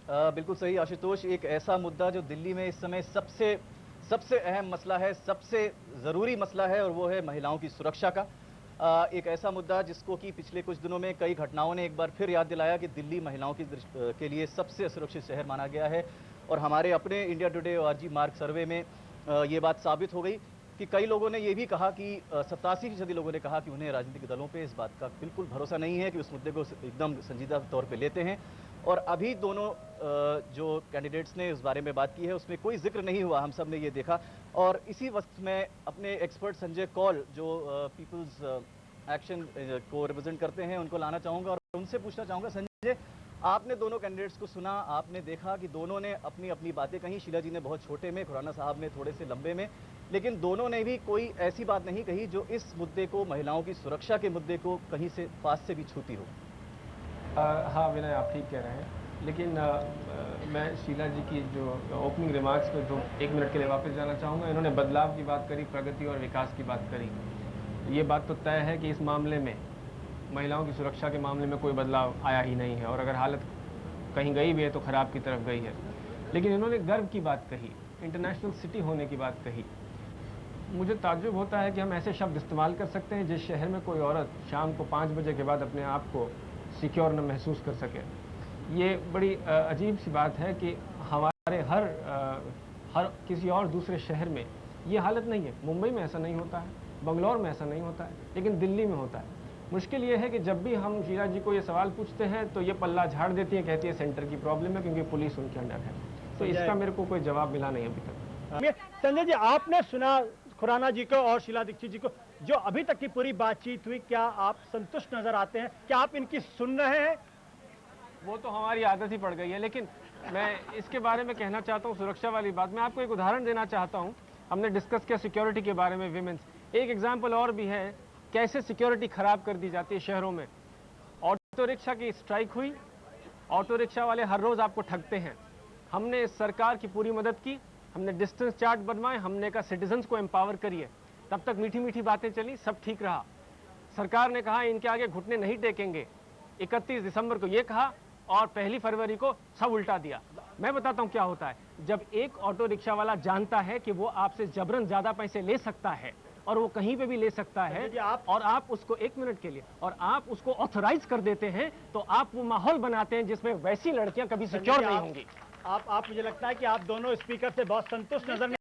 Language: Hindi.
बिल्कुल सही आशुतोष। एक ऐसा मुद्दा जो दिल्ली में इस समय सबसे सबसे अहम मसला है, सबसे ज़रूरी मसला है, और वो है महिलाओं की सुरक्षा का। एक ऐसा मुद्दा जिसको कि पिछले कुछ दिनों में कई घटनाओं ने एक बार फिर याद दिलाया कि दिल्ली महिलाओं की के लिए सबसे असुरक्षित शहर माना गया है। और हमारे अपने इंडिया टुडे आरजी मार्ग सर्वे में ये बात साबित हो गई कि कई लोगों ने ये भी कहा कि 87% लोगों ने कहा कि उन्हें राजनीतिक दलों पे इस बात का बिल्कुल भरोसा नहीं है कि उस मुद्दे को एकदम संजीदा तौर पे लेते हैं। और अभी दोनों जो कैंडिडेट्स ने इस बारे में बात की है उसमें कोई जिक्र नहीं हुआ, हम सब ने ये देखा। और इसी वक्त में अपने एक्सपर्ट संजय कौल जो पीपल्स एक्शन को रिप्रेजेंट करते हैं उनको लाना चाहूँगा और उनसे पूछना चाहूँगा। संजय, आपने दोनों कैंडिडेट्स को सुना, आपने देखा कि दोनों ने अपनी अपनी बातें कही। शीला जी ने बहुत छोटे में, खुराना साहब ने थोड़े से लंबे में, लेकिन दोनों ने भी कोई ऐसी बात नहीं कही जो इस मुद्दे को, महिलाओं की सुरक्षा के मुद्दे को कहीं से पास से भी छूती हो। हाँ विनय, आप ठीक कह रहे हैं, लेकिन मैं शीला जी की जो ओपनिंग रिमार्क्स पे जो 1 मिनट के लिए वापस जाना चाहूँगा। इन्होंने बदलाव की बात करी, प्रगति और विकास की बात करी। ये बात तो तय है कि इस मामले में, महिलाओं की सुरक्षा के मामले में कोई बदलाव आया ही नहीं है, और अगर हालत कहीं गई भी है तो खराब की तरफ गई है। लेकिन इन्होंने गर्व की बात कही, इंटरनेशनल सिटी होने की बात कही। मुझे ताज्जुब होता है कि हम ऐसे शब्द इस्तेमाल कर सकते हैं जिस शहर में कोई औरत शाम को 5 बजे के बाद अपने आप को सिक्योर न महसूस कर सके। ये बड़ी अजीब सी बात है कि हमारे हर किसी और दूसरे शहर में ये हालत नहीं है। मुंबई में ऐसा नहीं होता है, बंगलौर में ऐसा नहीं होता है, लेकिन दिल्ली में होता है। मुश्किल ये है कि जब भी हम शीला जी को ये सवाल पूछते हैं तो ये पल्ला झाड़ देती है, कहती है सेंटर की प्रॉब्लम है क्योंकि पुलिस उनके अंडर है। तो इसका मेरे को कोई जवाब मिला नहीं अभी तक। संजय जी, आपने सुना खुराना जी को और शीला दीक्षित जी को, जो अभी तक की पूरी बातचीत हुई, क्या आप संतुष्ट नजर आते हैं? क्या आप इनकी सुन रहे हैं? वो तो हमारी आदत ही पड़ गई है, लेकिन मैं इसके बारे में कहना चाहता हूँ, सुरक्षा वाली बात। मैं आपको एक उदाहरण देना चाहता हूँ। हमने डिस्कस किया सिक्योरिटी के बारे में, विमेंस। एक एग्जाम्पल और भी है कैसे सिक्योरिटी खराब कर दी जाती है शहरों में। ऑटो रिक्शा की स्ट्राइक हुई, ऑटो रिक्शा वाले हर रोज आपको ठगते हैं। हमने सरकार की पूरी मदद की, हमने डिस्टेंस चार्ट बनवाए, हमने कहा सिटीजन्स को एम्पावर करिए। तब तक मीठी मीठी बातें चली, सब ठीक रहा। सरकार ने कहा इनके आगे घुटने नहीं टेकेंगे, 31 दिसंबर को ये कहा, और 1 फरवरी को सब उल्टा दिया। मैं बताता हूं क्या होता है। जब एक ऑटो रिक्शा वाला जानता है कि वो आपसे जबरन ज्यादा पैसे ले सकता है, और वो कहीं पे भी ले सकता है, और आप उसको 1 मिनट के लिए, और आप उसको ऑथराइज कर देते हैं, तो आप वो माहौल बनाते हैं जिसमें वैसी लड़कियां कभी सिक्योर नहीं होंगी। आप मुझे लगता है कि आप दोनों स्पीकर से बहुत संतुष्ट नजर नहीं